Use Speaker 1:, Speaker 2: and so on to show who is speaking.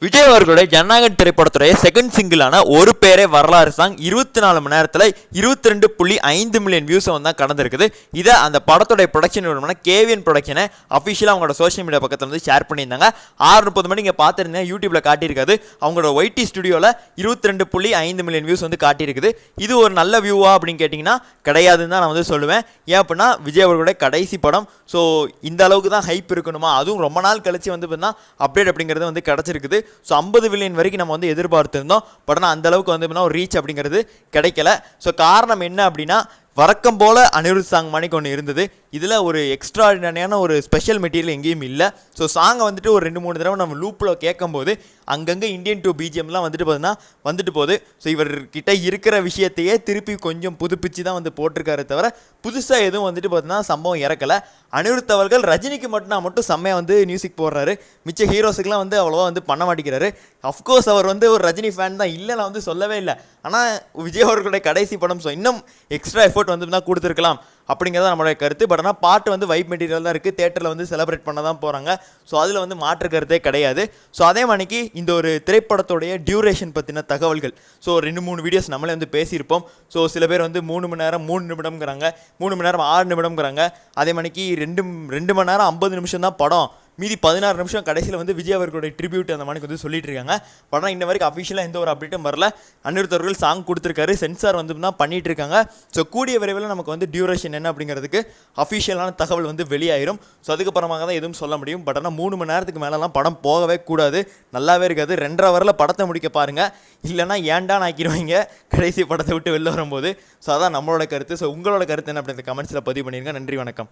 Speaker 1: விஜய் அவர்களுடைய ஜனநாயகன் திரைப்படத்துடைய செகண்ட் சிங்கிளான ஒரு பேரே வரலாறு சாங் 24 மணி நேரத்தில் 22.5 மில்லியன் வியூஸை வந்து தான் கடந்திருக்குது. இதை அந்த படத்துடைய ப்ரொடக்ஷன் நிறுவனமான கேவிஎன் ப்ரொடக்ஷனை அஃபிஷியலாக அவங்களோட சோஷியல் மீடியா பக்கத்தில் வந்து ஷேர் பண்ணியிருந்தாங்க. 6:30 மணி இங்கே பார்த்துருந்தேன், யூடியூப்பில் காட்டியிருக்காது. அவங்களோட ஒய்டி ஸ்டுடியோவில் 22.5 மில்லியன் வியூஸ் வந்து காட்டியிருக்குது. இது ஒரு நல்ல வியூவா அப்படின்னு கேட்டிங்கன்னா கிடையாதுன்னு தான் நான் வந்து சொல்லுவேன். ஏன் அப்படின்னா விஜய் அவர்களுடைய கடைசி படம். ஸோ இந்த அளவுக்கு தான் ஹைப் இருக்கணுமா, அதுவும் ரொம்ப நாள் கழிச்சு வந்து பார்த்தீங்கன்னா அப்டேட் அப்படிங்கிறது வந்து கிடச்சிருக்குது. ஸோ 50 மில்லியன் வரைக்கும் நம்ம வந்து எதிர்பார்த்துருந்தோம். பட் ஆனால் அந்தளவுக்கு வந்து ஒரு ரீச் அப்படிங்கிறது கிடைக்கல. ஸோ காரணம் என்ன அப்படின்னா, வழக்கம் போல் அனிருத் சாங் மணிக்கு ஒன்று இருந்தது. இதில் ஒரு எக்ஸ்ட்ராடினரியான ஒரு ஸ்பெஷல் மெட்டீரியல் எங்கேயும் இல்லை. ஸோ சாங்கை வந்துட்டு ஒரு 2-3 தடவை நம்ம லூப்பில் கேட்கும்போது அங்கங்கே இந்தியன் 2 பிஜிஎம்லாம் வந்துட்டு பார்த்தீங்கன்னா வந்துட்டு போகுது. ஸோ இவர்கிட்ட இருக்கிற விஷயத்தையே திருப்பி கொஞ்சம் புதுப்பிச்சு தான் வந்து போட்டிருக்காரு தவிர புதுசாக எதுவும் வந்துட்டு பார்த்தீங்கன்னா சம்பவம் இறக்கலை. அனிருத் அவர்கள் ரஜினிக்கு மட்டும் செம்மையாக வந்து மியூசிக் போடுறாரு. மிச்ச ஹீரோஸுக்கெலாம் வந்து அவ்வளோவா வந்து பண்ண மாட்டேங்கிறாரு. அஃப்கோர்ஸ் அவர் வந்து ஒரு ரஜினி ஃபேன் தான், இல்லை நான் வந்து சொல்லவே இல்லை. ஆனால் விஜய் அவர்களுடைய கடைசி படம், ஸோ இன்னும் எக்ஸ்ட்ரா எஃபோர்ட் வந்து தான் கொடுத்துருக்கலாம் அப்படிங்கிறத நம்மளுடைய கருத்து. பட் ஆனால் பாட்டு வந்து வைப் மெட்டீரியல் தான் இருக்குது. தேட்டரில் வந்து செலிப்ரேட் பண்ண தான் போகிறாங்க. ஸோ அதில் வந்து மாற்று கருத்தே கிடையாது. ஸோ அதே மணிக்கு இந்த ஒரு திரைப்படத்துடைய டியூரேஷன் பற்றின தகவல்கள், ஸோ 2-3 வீடியோஸ் நம்மளே வந்து பேசியிருப்போம். ஸோ சில பேர் வந்து 3 மணி நேரம் 3 நிமிடம்ங்கிறாங்க, 3 மணி நேரம் 6 நிமிடம்ங்கிறாங்க. அதே மணிக்கு 2 மணி நேரம் 50 நிமிஷம் தான் படம், மீதி 16 நிமிஷம் கடைசியில் வந்து விஜய் அவர்களுடைய ட்ரிபியூட் அந்த மாதிரி வந்து சொல்லிட்டு இருக்காங்க. பட் ஆனால் இன்ன வரைக்கும் அஃபிஷியலாக எந்த ஒரு அப்டேட்டும் வரல. அனிருத் அவர்கள் சாங் கொடுத்துருக்காரு, சென்சார் வந்து தான் பண்ணிட்டு இருக்காங்க. ஸோ கூடிய விரைவில் நமக்கு வந்து டியூரேஷன் என்ன அப்படிங்கிறதுக்கு அஃபிஷியலான தகவல் வந்து வெளியாயிரும். ஸோ அதுக்கப்புறமாக தான் எதுவும் சொல்ல முடியும். பட் ஆனால் 3 மணி நேரத்துக்கு மேலெலாம் படம் போகவே கூடாது, நல்லாவே இருக்காது. 2.5 ஹவரில் படத்தை முடிக்க பாருங்கள், இல்லைனா ஏன்டான்னு ஆக்கிடுவாங்க கடைசி படத்தை விட்டு வெளில வரும்போது. ஸோ அதான் நம்மளோட கருத்து. ஸோ உங்களோட கருத்து என்ன அப்படிங்கிற கமெண்ட்ஸில் பதிவு பண்ணிடுங்க. நன்றி, வணக்கம்.